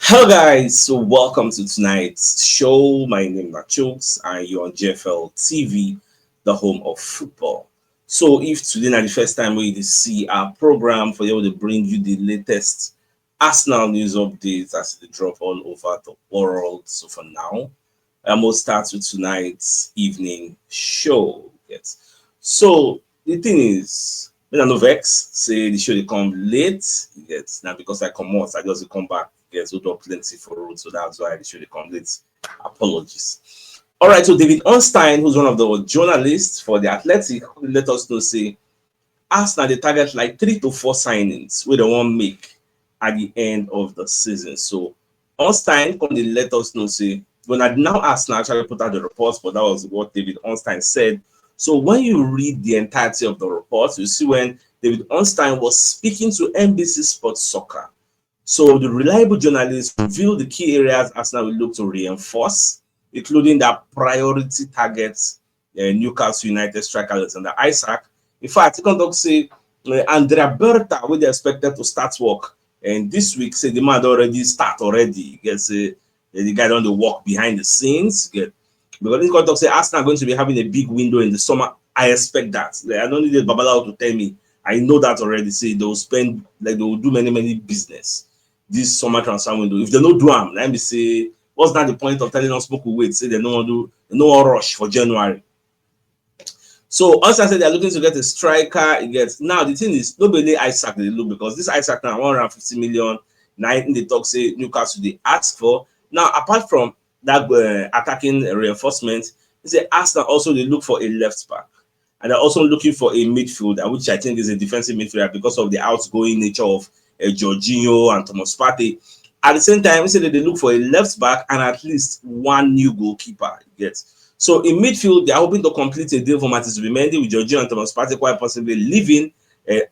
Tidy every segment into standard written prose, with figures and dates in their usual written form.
Hello guys, so welcome to tonight's show. My name is CHUKS and you're on JFL TV, the home of football. So if today is the first time we see our program for you to bring you the latest Arsenal news updates as they drop all over the world. So for now, I'm gonna start with tonight's evening show. Yes. So the thing is, when I know Vex say the show they come late, yes. Now because I come out, I just come back. Yes, we do plenty for road, so that's why the show they come late. Apologies. All right, so David Ornstein, who's one of the journalists for the Athletic, let us know say Arsenal they target like 3 to 4 signings where they want make at the end of the season. So Ornstein come they let us know say when I now Arsenal actually put out the reports, but that was what David Ornstein said. So when you read the entirety of the report, you see when David Ornstein was speaking to NBC Sports Soccer. So the reliable journalist revealed the key areas Arsenal will look to reinforce, including their priority targets, Newcastle United striker Alexander Isaac. In fact, he can talk say Andrea Berta, where they expected to start work, and this week say the man already start already. Gets the guy on the work behind the scenes. Get because he can talk say Arsenal are going to be having a big window in the summer. I expect that. I don't need Babalawo to tell me. I know that already. Say they will spend like they will do many business this summer transfer window. If they don't do them, let me say, what's not the point of telling us people wait? Say they don't want to do no rush for January. So also said they're looking to get a striker. It gets now the thing is nobody Isaac they look because this Isaac now 150 million. Now in the talk say Newcastle they ask for. Now apart from that attacking reinforcement, they say Arsenal also they look for a left back. And they're also looking for a midfielder, which I think is a defensive midfielder because of the outgoing nature of Jorginho and Thomas Partey. At the same time, we say that they look for a left back and at least one new goalkeeper. Yes. So in midfield, they are hoping to complete a deal for Matis Zubimendi with Jorginho and Thomas Partey quite possibly leaving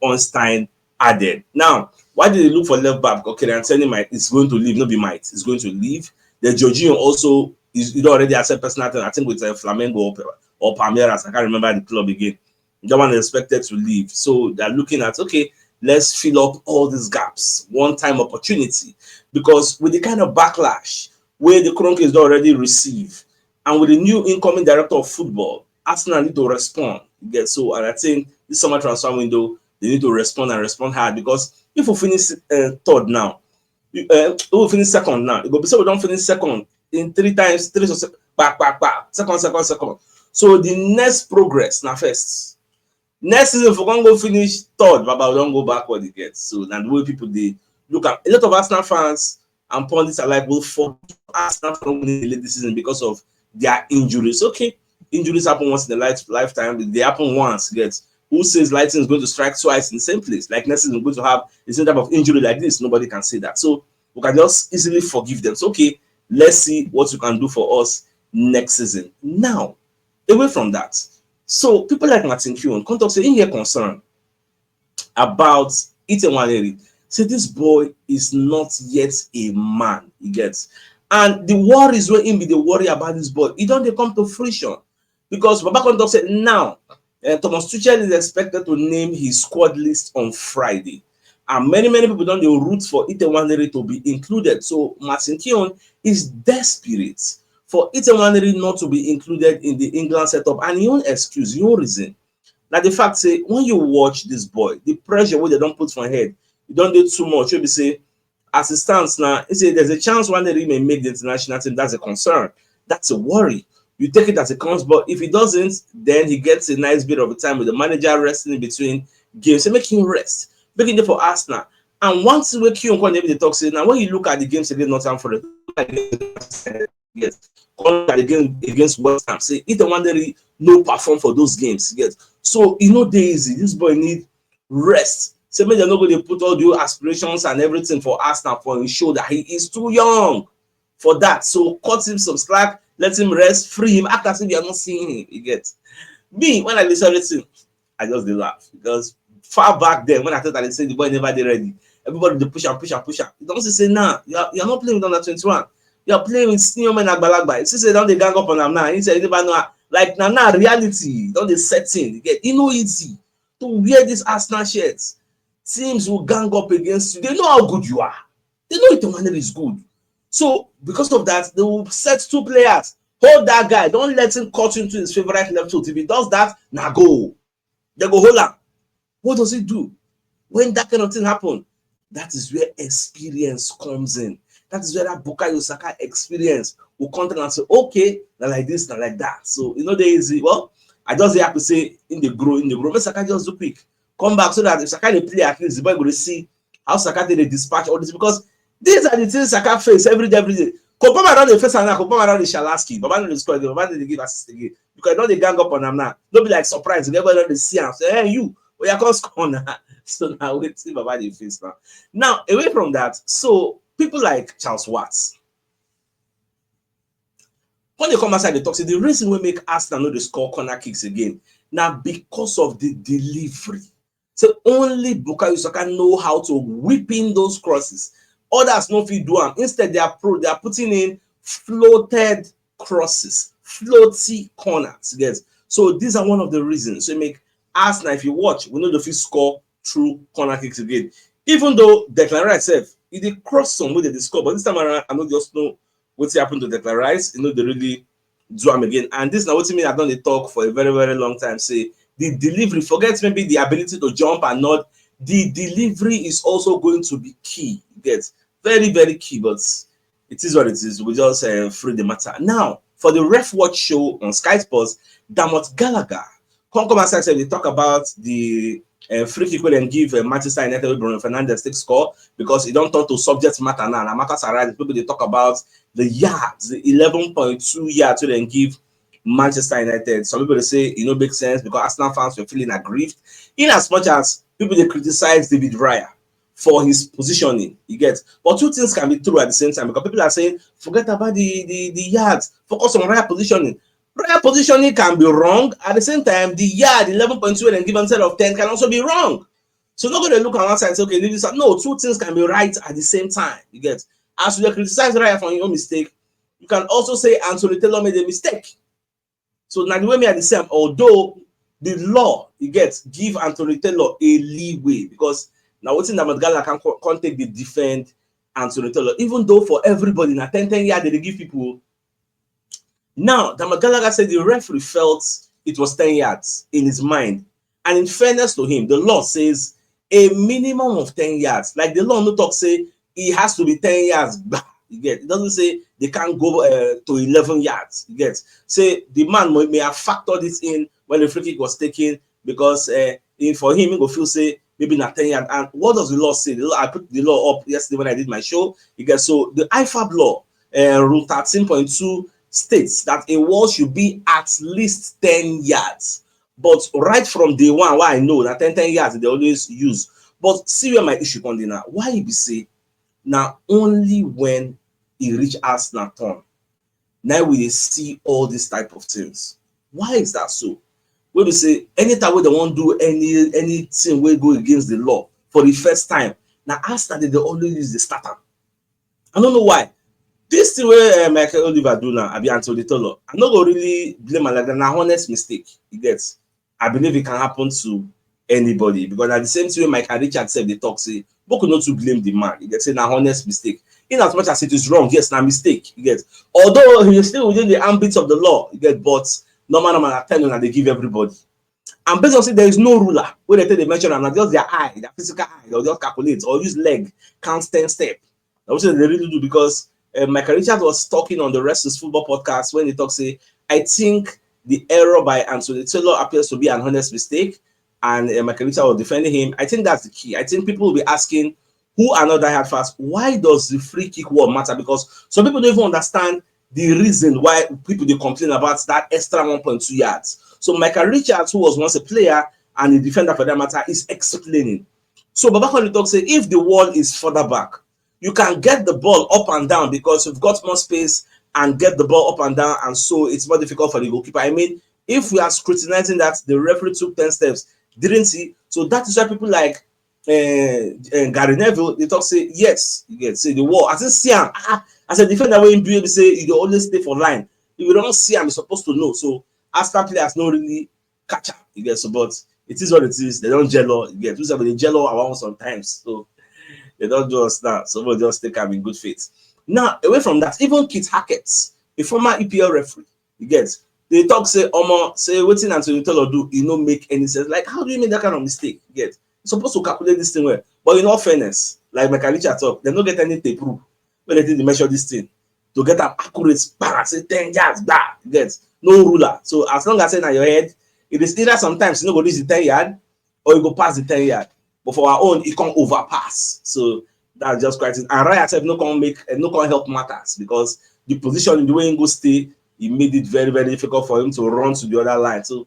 Ornstein added. Now, why did they look for left back? Okay, I'm telling you, it's going to leave, not be might. It's going to leave. The Jorginho also is already as a personal thing, I think with Flamengo or Palmeiras. I can't remember the club again. That one is expected to leave. So they're looking at, okay, let's fill up all these gaps. One-time opportunity. Because with the kind of backlash where the Kroenkes already receive, and with the new incoming director of football, Arsenal need to respond. So, and I think this summer transfer window, they need to respond and respond hard. Because if we finish third now, we will finish second now. It will be so we don't finish second in three times, back, second. So the next progress now first. Next season, if we're going to go finish third, but we don't go backward again. So now the way people they look at a lot of Arsenal fans and pundits are like, will forgive Arsenal from winning the league this season because of their injuries. Okay, injuries happen once in a lifetime. They happen once. Get who says Lightning is going to strike twice in the same place? Like next season, we're going to have the same type of injury like this. Nobody can say that. So we can just easily forgive them. So okay, let's see what you can do for us next season. Now, away from that, so people like Martin Keown come talk say in here concern about Nwaneri. Say this boy is not yet a man. He gets, and the worries where him be the worry about this boy. It don't they come to fruition because Baba come talk say now Thomas Tuchel is expected to name his squad list on Friday. And many people don't the root for Nwaneri to be included. So Martin Keown is desperate for Nwaneri not to be included in the England setup, and he own excuse, he own reason. Now the fact say when you watch this boy, the pressure where they don't put for head, you don't do too much. You be say as it stands now, he say there's a chance Nwaneri may make the international team. That's a concern. That's a worry. You take it as it comes, but if he doesn't, then he gets a nice bit of a time with the manager resting in between games. So make him rest. Making it for Arsenal. And once we queue on the talk say now when you look at the games against Nottingham Forest, yes, the game against West Ham, say Nwaneri no perform for those games. Yes. So you know easy. This boy need rest. So maybe they're not going to put all the aspirations and everything for Arsenal for him show that he is too young for that. So cut him some slack, let him rest, free him, act as if you are not seeing him. You get me when I listen to everything, I just laugh because far back then when I thought that they said the boy never did ready, everybody they push and push and push. You don't say nah, you're not playing with under 21. You're playing with senior men Agbalagba. You say don't they gang up on them now. He said you never know like now reality. Don't they setting? You get easy to wear these Arsenal shirts. Teams will gang up against you. They know how good you are. They know Nwaneri is good. So because of that, they will set two players. Hold that guy. Don't let him cut into his favorite left foot. If he does that, now go. They go hold him. What does he do? When that kind of thing happen, that is where experience comes in. That is where that Bukayo Saka experience will come and say, okay, now like this, now like that. So you know, they easy. Well, I just have to say in the grow. Make Saka just do quick. Come back so that if Saka they play, at least the boy will see how Saka they dispatch all this, because these are the things Saka face every day. Kopama don dey face am now. Kopama don dey shalaski. Baba no dey score again. Baba no dey give assist again. Because don dey gang up on am now. Don't be like surprise. Everybody don dey see am. Say, hey, you. Oh, you come score now. So now wetin Baba dey face now. Now, away from that, so people like Charles Watts, when they come outside, they talk, say the reason we make Arsenal no dey score corner kicks again now because of the delivery. So only Bukayo Saka know how to whip in those crosses. Others no fit do am. Instead, they are putting in floated crosses, floaty corners. Yes. So these are one of the reasons. So make Arsenal, if you watch, we know the fit score through corner kicks again. Even though Declan Rice itself, he did cross some way they score, but this time around, I know just know what's happened to Declan Rice. You know, they really do them again. And this now what me I've done the talk for a very, very long time. Say the delivery, forget maybe the ability to jump and not. The delivery is also going to be key. You get very, very key, but it is what it is. We just free the matter. Now, for the Ref Watch show on Sky Sports, Damot Gallagher, come outside, they talk about the free kick when give Manchester United with Bruno Fernandes take score, because it don't turn to subject matter now. And matters arise. People they talk about the yards, the 11.2 yards they give Manchester United. Some people they say it no make sense because Arsenal fans were feeling aggrieved. In as much as people they criticize David Raya for his positioning, you get. But two things can be true at the same time, because people are saying forget about the yards, focus on Raya positioning. Raya positioning can be wrong. At the same time, the yard 11.2 and given set of 10 can also be wrong. So not going to look on one side and say, okay, this. No, two things can be right at the same time. You get. As you criticize Raya for your own mistake, you can also say Anthony Taylor made a mistake. So now the way me are the same, although the law you get give Anthony Taylor a leeway, because now what's in the Gala can't take the defend Anthony Taylor, even though for everybody now 10 yards they give people. Now, Gallagher said the referee felt it was 10 yards in his mind. And in fairness to him, the law says a minimum of 10 yards. Like the law no talk say it has to be 10 yards. You get. It doesn't say they can't go to 11 yards. You get. Say the man may have factored this in when the free kick was taken, because for him, he will feel say maybe not 10 yards. And what does the law say? I put the law up yesterday when I did my show. You get. So the IFAB law, rule 13.2, states that a wall should be at least 10 yards. But right from day one, why I know that 10 yards they always use. But see where my issue comes in now. Why you be say now only when he reach Arsenal turn, now we see all these type of things. Why is that so? When we say anytime we don't want to do anything we go against the law for the first time, now Arsenal they always use the starter. I don't know why. This thing where Michael Oliver do now, I be Anthony Taylor. I'm not gonna really blame him like that. Now, honest mistake, he gets. I believe it can happen to anybody, because at the same time, Michael Richard said they talk say, but could not to blame the man. He gets say now honest mistake. In as much as it is wrong, yes, now mistake. He gets. Although he is still within the ambit of the law, you get. But normal attendance and they give everybody. And based on say there is no ruler where they take the measure and just their eye, their physical eye, they'll just calculate or use leg, count 10 step. That's what they really do, because Michael Richard was talking on the Rest is Football podcast when he talks, say, I think the error by Anthony Taylor appears to be an honest mistake, and Michael Richard was defending him. I think that's the key. I think people will be asking, who are not diehard fast, why does the free kick war matter? Because some people don't even understand the reason why people they complain about that extra 1.2 yards. So Michael Richards, who was once a player and a defender for that matter, is explaining. So Babakon talks say if the wall is further back, you can get the ball up and down because you've got more space and get the ball up and down, and so it's more difficult for the goalkeeper. I mean, if we are scrutinizing that the referee took 10 steps, didn't he? So that is why people like Gary Neville, they talk say yes, you get say the wall. I said see him as a defender when you say you always stay for line. If you don't see him, you're supposed to know. So Arsenal players don't really catch up, you get. So but it is what it is. They don't jello, you get. They jello around sometimes. So they don't do us that. Somebody just take them in good faith. Now, away from that, even Kit Hackett, a former EPL referee, you get, they talk say, Omo, say waiting until you tell or do, you know, make any sense. Like, how do you make that kind of mistake? You get, you're supposed to calculate this thing well. But in all fairness, like Mekalicha talk, they don't get any tape proof when they measure this thing to get an accurate bang, say 10 yards, back, you get, no ruler. So as long as it's in your head, it is either sometimes you know go reach the 10 yard or you go past the 10 yard. But for our own, it can't overpass. So that's just quite it. And Raya said no can make no can help matters because the position in the way he go stay, he made it very, very difficult for him to run to the other line. So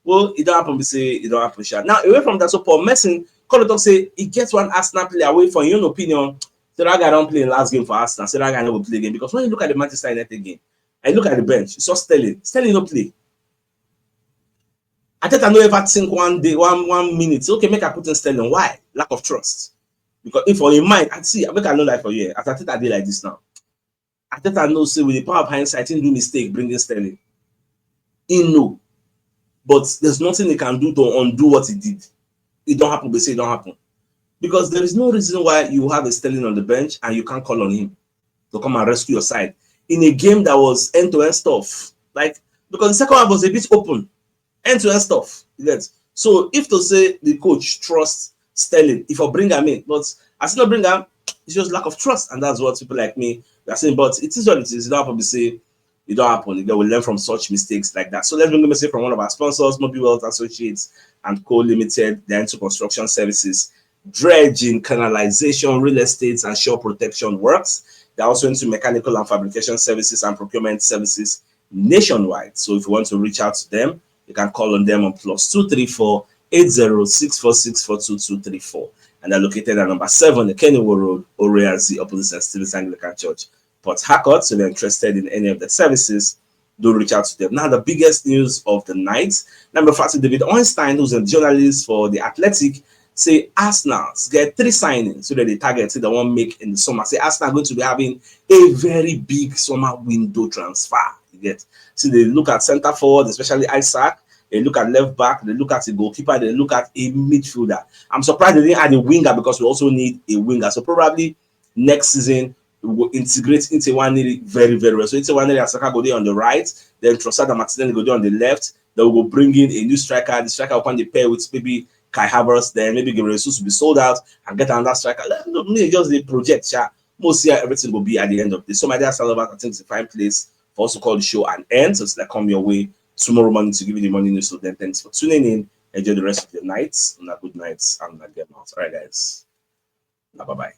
well, it don't happen. We say it don't happen. Sure. Now away from that, so Paul Messin, call talk say he gets one Arsenal player away from your own opinion. So that guy don't play in last game for Arsenal. So that guy never play again because when you look at the Manchester United game, and look at the bench, you saw Sterling. Sterling no play. I think I know ever think one day, one minute. Okay, make I put in Sterling. Why? Lack of trust. Because if for in mind, I see, I make I know like for you. As I think I did like this now. I think I know say with the power of hindsight, he didn't do mistake bringing Sterling. He know. But there's nothing he can do to undo what he did. It don't happen, but say it don't happen. Because there is no reason why you have a Sterling on the bench and you can't call on him to come and rescue your side in a game that was end-to-end stuff. Like, because the second half was a bit open, end-to-end stuff. Yes. So if to say the coach trusts Sterling, if I bring him in, but as I not bring him, it's just lack of trust, and that's what people like me are saying. But it is what it is. You don't have to say it don't happen. They will learn from such mistakes like that. So let's bring a message from one of our sponsors, Mobile Wealth Associates and Co. Limited. They're into construction services, dredging, canalization, real estate, and shore protection works. They're also into mechanical and fabrication services and procurement services nationwide. So if you want to reach out to them, you can call on them on +234 8064642234. And they're located at number 7, the Kennywood Road, Oriazi, opposite St. Stephen's Anglican Church, Port Harcourt. So if you're interested in any of the services, do reach out to them. Now, the biggest news of the night. Number 5, David Ornstein, who's a journalist for The Athletic, say Arsenal get 3 signings so that they target the one make in the summer. Say Arsenal are going to be having a very big summer window transfer. You get. So they look at centre forward, especially Isaac. They look at left back, they look at the goalkeeper, they look at a midfielder. I'm surprised they didn't add a winger because we also need a winger. So probably next season we will integrate into Nwaneri very, very well. So into Nwaneri and Saka go there on the right, then Trossard and Martinelli go there on the left. Then we will bring in a new striker. The striker will come the pair with maybe Kai Havertz, then maybe Gabriel Jesus will be sold out and get another striker. Just the project, most year everything will be at the end of this. So my dear Salovat, I think it's a fine place for us to call the show and end. So it's like come your way tomorrow morning to give you the morning news. So then thanks for tuning in. Enjoy the rest of your night. And a good night and a good out. All right, guys. Bye bye.